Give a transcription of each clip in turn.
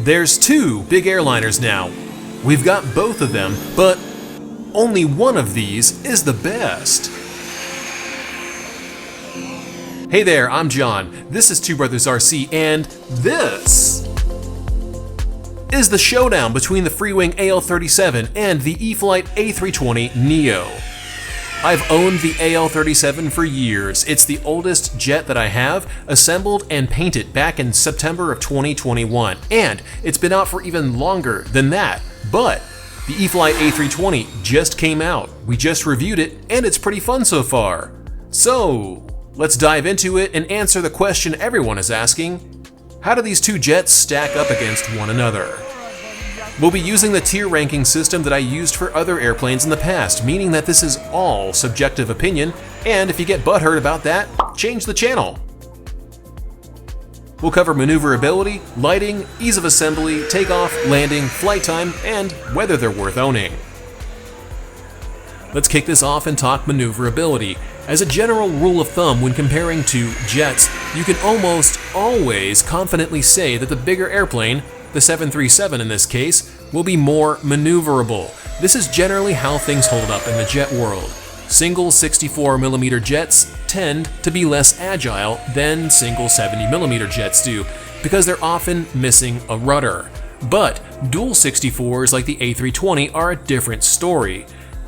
There's two big airliners now. We've got both of them, but only one of these is the best. Hey there, I'm John. This is Two Brothers RC, and this is the showdown between the Freewing AL37 and the E-flite A320 Neo. I've owned the AL37 for years. It's the oldest jet that I have, assembled and painted back in September of 2021, and it's been out for even longer than that. But the E-flite A320 just came out. We just reviewed it, and it's pretty fun so far. So let's dive into it and answer the question everyone is asking: how do these two jets stack up against one another? We'll be using the tier ranking system that I used for other airplanes in the past, meaning that this is all subjective opinion, and if you get butthurt about that, change the channel. We'll cover maneuverability, lighting, ease of assembly, takeoff, landing, flight time, and whether they're worth owning. Let's kick this off and talk maneuverability. As a general rule of thumb, when comparing two jets, you can almost always confidently say that the bigger airplane, the 737 in this case, will be more maneuverable. This is generally how things hold up in the jet world. Single 64mm jets tend to be less agile than single 70mm jets do, because they're often missing a rudder. But dual 64s like the A320 are a different story.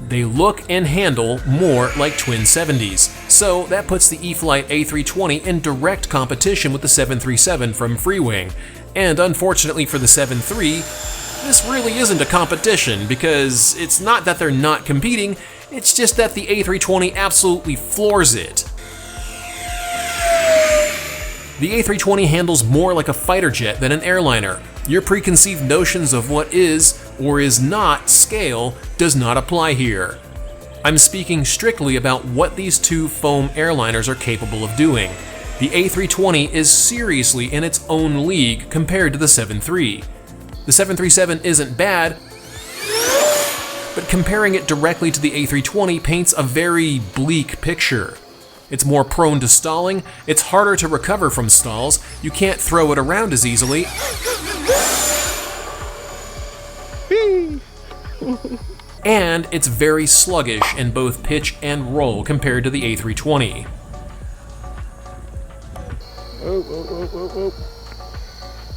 They look and handle more like twin 70s, so that puts the E-flite A320 in direct competition with the 737 from Freewing. And unfortunately for the 7.3, this really isn't a competition, because it's not that they're not competing, it's just that the A320 absolutely floors it. The A320 handles more like a fighter jet than an airliner. Your preconceived notions of what is or is not scale does not apply here. I'm speaking strictly about what these two foam airliners are capable of doing. The A320 is seriously in its own league compared to the 7.3. The 737 isn't bad, but comparing it directly to the A320 paints a very bleak picture. It's more prone to stalling, it's harder to recover from stalls, you can't throw it around as easily, and it's very sluggish in both pitch and roll compared to the A320. Oh.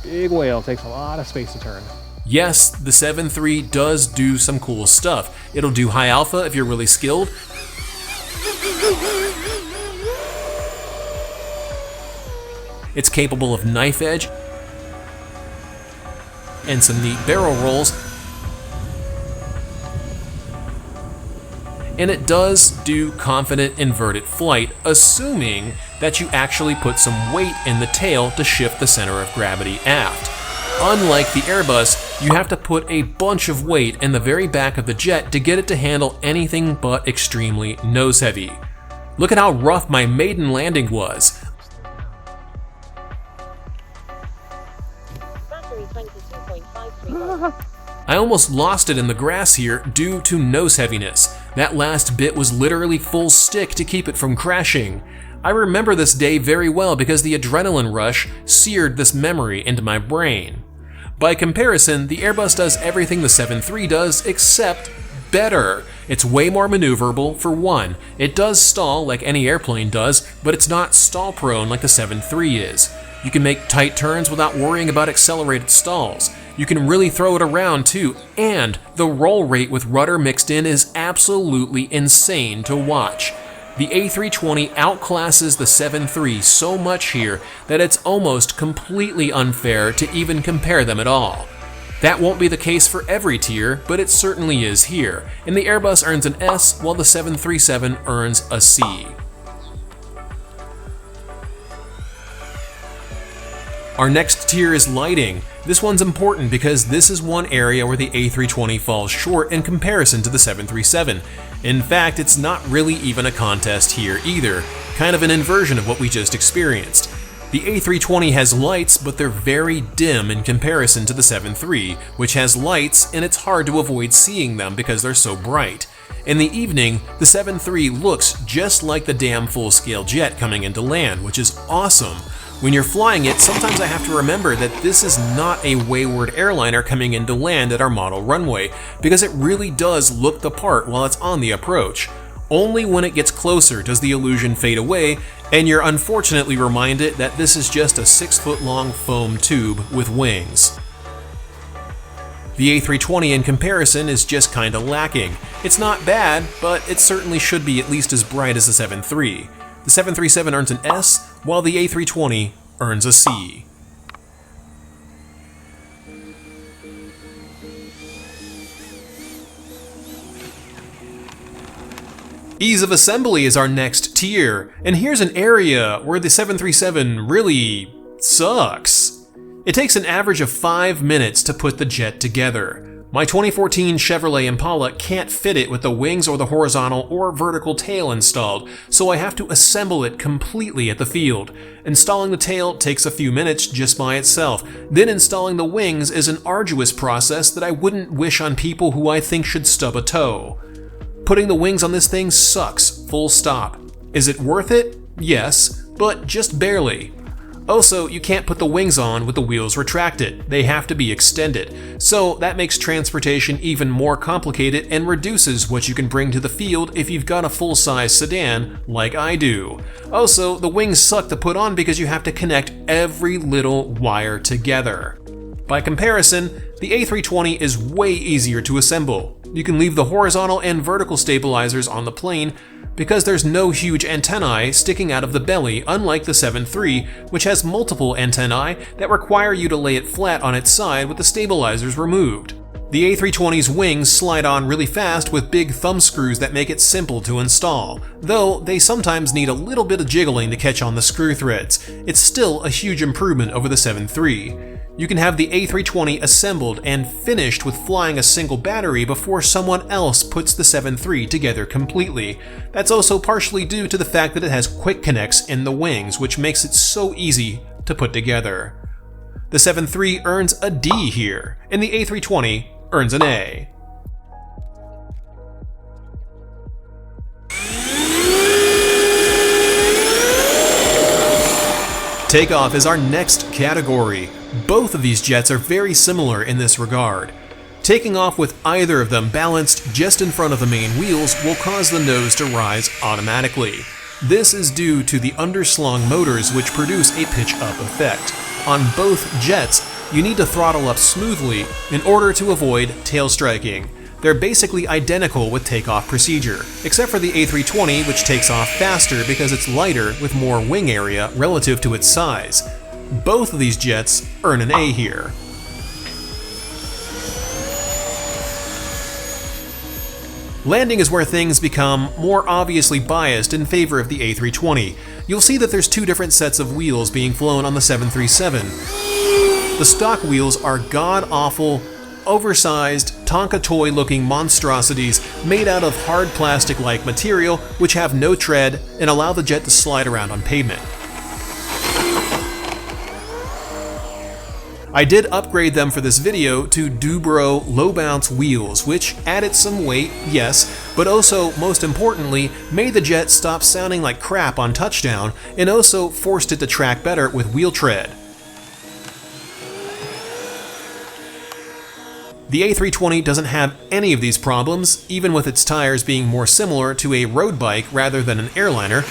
Big whale, takes a lot of space to turn. Yes, the 7.3 does do some cool stuff. It'll do high alpha if you're really skilled. It's capable of knife edge and some neat barrel rolls. And it does do confident inverted flight, assuming that you actually put some weight in the tail to shift the center of gravity aft. Unlike the Airbus, you have to put a bunch of weight in the very back of the jet to get it to handle anything but extremely nose heavy. Look at how rough my maiden landing was. I almost lost it in the grass here due to nose heaviness. That last bit was literally full stick to keep it from crashing. I remember this day very well because the adrenaline rush seared this memory into my brain. By comparison, the Airbus does everything the 7.3 does except better. It's way more maneuverable for one. It does stall like any airplane does, but it's not stall prone like the 7.3 is. You can make tight turns without worrying about accelerated stalls. You can really throw it around too, and the roll rate with rudder mixed in is absolutely insane to watch. The A320 outclasses the 7.3 so much here that it's almost completely unfair to even compare them at all. That won't be the case for every tier, but it certainly is here, and the Airbus earns an S while the 737 earns a C. Our next tier is lighting. This one's important because this is one area where the A320 falls short in comparison to the 737. In fact, it's not really even a contest here either, kind of an inversion of what we just experienced. The A320 has lights, but they're very dim in comparison to the 7.3, which has lights and it's hard to avoid seeing them because they're so bright. In the evening, the 7.3 looks just like the damn full-scale jet coming into land, which is awesome. When you're flying it, sometimes I have to remember that this is not a wayward airliner coming in to land at our model runway, because it really does look the part while it's on the approach. Only when it gets closer does the illusion fade away, and you're unfortunately reminded that this is just a 6-foot-long foam tube with wings. The A320 in comparison is just kinda lacking. It's not bad, but it certainly should be at least as bright as the 7.3. The 737 earns an S, while the A320 earns a C. Ease of assembly is our next tier, and here's an area where the 737 really sucks. It takes an average of 5 minutes to put the jet together. My 2014 Chevrolet Impala can't fit it with the wings or the horizontal or vertical tail installed, so I have to assemble it completely at the field. Installing the tail takes a few minutes just by itself. Then installing the wings is an arduous process that I wouldn't wish on people who I think should stub a toe. Putting the wings on this thing sucks, full stop. Is it worth it? Yes, but just barely. Also, you can't put the wings on with the wheels retracted. They have to be extended. So that makes transportation even more complicated and reduces what you can bring to the field if you've got a full-size sedan like I do. Also, the wings suck to put on because you have to connect every little wire together. By comparison, the A320 is way easier to assemble. You can leave the horizontal and vertical stabilizers on the plane because there's no huge antennae sticking out of the belly, unlike the 7.3, which has multiple antennae that require you to lay it flat on its side with the stabilizers removed. The A320's wings slide on really fast with big thumb screws that make it simple to install, though they sometimes need a little bit of jiggling to catch on the screw threads. It's still a huge improvement over the 7.3. You can have the A320 assembled and finished with flying a single battery before someone else puts the 7.3 together completely. That's also partially due to the fact that it has quick connects in the wings, which makes it so easy to put together. The 7.3 earns a D here, and the A320 earns an A. Takeoff is our next category. Both of these jets are very similar in this regard. Taking off with either of them balanced just in front of the main wheels will cause the nose to rise automatically. This is due to the underslung motors, which produce a pitch-up effect. On both jets, you need to throttle up smoothly in order to avoid tail striking. They're basically identical with takeoff procedure, except for the A320, which takes off faster because it's lighter with more wing area relative to its size. Both of these jets earn an A here. Landing is where things become more obviously biased in favor of the A320. You'll see that there's two different sets of wheels being flown on the 737. The stock wheels are god-awful, oversized, Tonka toy-looking monstrosities made out of hard plastic-like material which have no tread and allow the jet to slide around on pavement. I did upgrade them for this video to Dubro low-bounce wheels, which added some weight, yes, but also, most importantly, made the jet stop sounding like crap on touchdown and also forced it to track better with wheel tread. The A320 doesn't have any of these problems, even with its tires being more similar to a road bike rather than an airliner,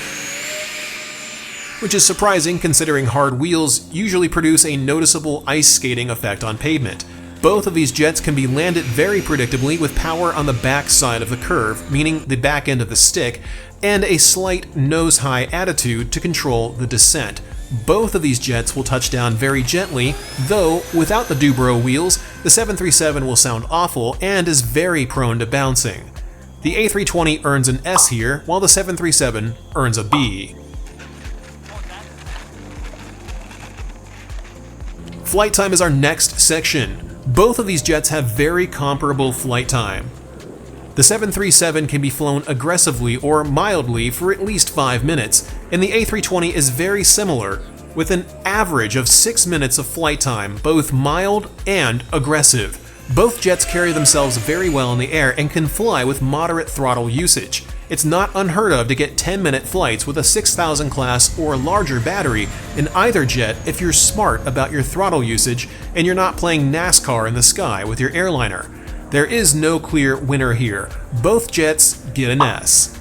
which is surprising considering hard wheels usually produce a noticeable ice skating effect on pavement. Both of these jets can be landed very predictably with power on the back side of the curve, meaning the back end of the stick, and a slight nose-high attitude to control the descent. Both of these jets will touch down very gently, though without the Dubro wheels, the 737 will sound awful and is very prone to bouncing. The A320 earns an S here, while the 737 earns a B. Flight time is our next section. Both of these jets have very comparable flight time. The 737 can be flown aggressively or mildly for at least 5 minutes, and the A320 is very similar, with an average of 6 minutes of flight time, both mild and aggressive. Both jets carry themselves very well in the air and can fly with moderate throttle usage. It's not unheard of to get 10-minute flights with a 6000 class or larger battery in either jet if you're smart about your throttle usage and you're not playing NASCAR in the sky with your airliner. There is no clear winner here. Both jets get an S.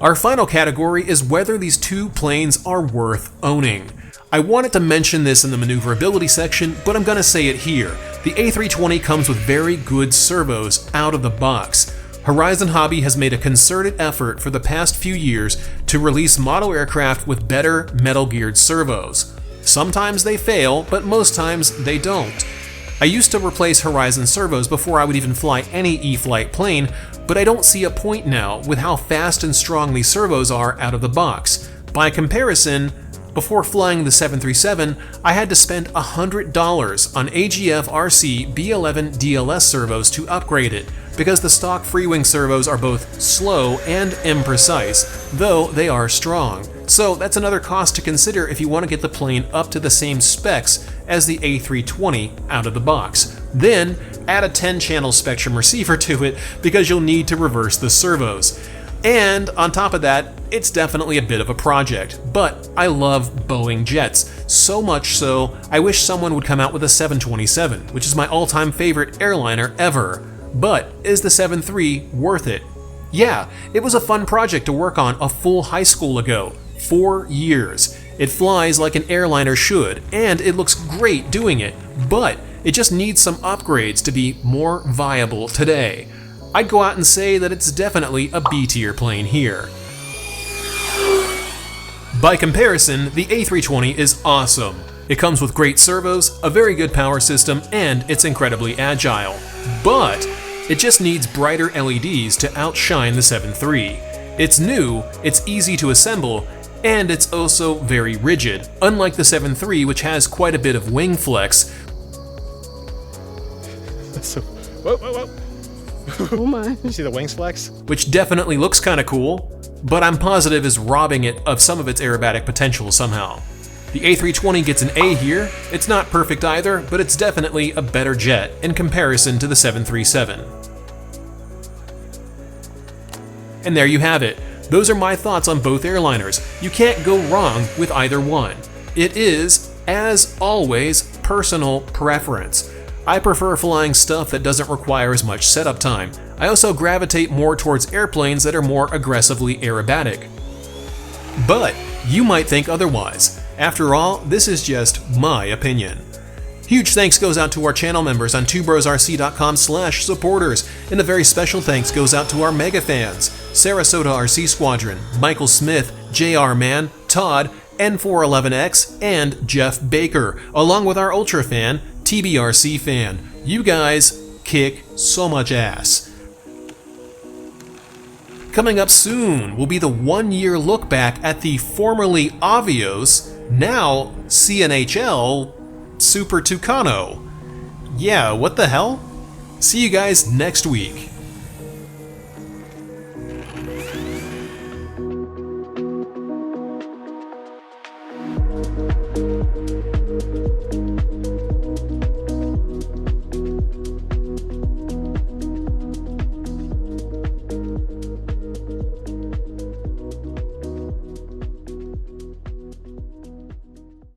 Our final category is whether these two planes are worth owning. I wanted to mention this in the maneuverability section, but I'm gonna say it here. The A320 comes with very good servos out of the box. Horizon Hobby has made a concerted effort for the past few years to release model aircraft with better metal-geared servos. Sometimes they fail, but most times they don't. I used to replace Horizon servos before I would even fly any E-flite plane, but I don't see a point now with how fast and strong these servos are out of the box. By comparison, before flying the 737, I had to spend $100 on AGF RC B11 DLS servos to upgrade it, because the stock Freewing servos are both slow and imprecise, though they are strong. So that's another cost to consider if you want to get the plane up to the same specs as the A320 out of the box. Then add a 10-channel Spectrum receiver to it because you'll need to reverse the servos. And on top of that, it's definitely a bit of a project, but I love Boeing jets, so much so I wish someone would come out with a 727, which is my all-time favorite airliner ever. But is the 7.3 worth it? Yeah, it was a fun project to work on a full high school ago, 4 years. It flies like an airliner should, and it looks great doing it, but it just needs some upgrades to be more viable today. I'd go out and say that it's definitely a B-tier plane here. By comparison, the A320 is awesome. It comes with great servos, a very good power system, and it's incredibly agile. But it just needs brighter LEDs to outshine the 7.3. It's new, it's easy to assemble, and it's also very rigid, unlike the 7.3, which has quite a bit of wing flex. Whoa. Oh my. You see the wings flex? Which definitely looks kinda cool, but I'm positive is robbing it of some of its aerobatic potential somehow. The A320 gets an A here. It's not perfect either, but it's definitely a better jet in comparison to the 737. And there you have it. Those are my thoughts on both airliners. You can't go wrong with either one. It is, as always, personal preference. I prefer flying stuff that doesn't require as much setup time. I also gravitate more towards airplanes that are more aggressively aerobatic. But you might think otherwise. After all, this is just my opinion. Huge thanks goes out to our channel members on twobrosrc.com/supporters, and a very special thanks goes out to our mega fans, Sarasota RC Squadron, Michael Smith, JR Man, Todd, N411X, and Jeff Baker, along with our ultra fan, TBRC fan. You guys kick so much ass. Coming up soon will be the 1-year look back at the formerly Avios, now CNHL Super Tucano. Yeah, what the hell? See you guys next week.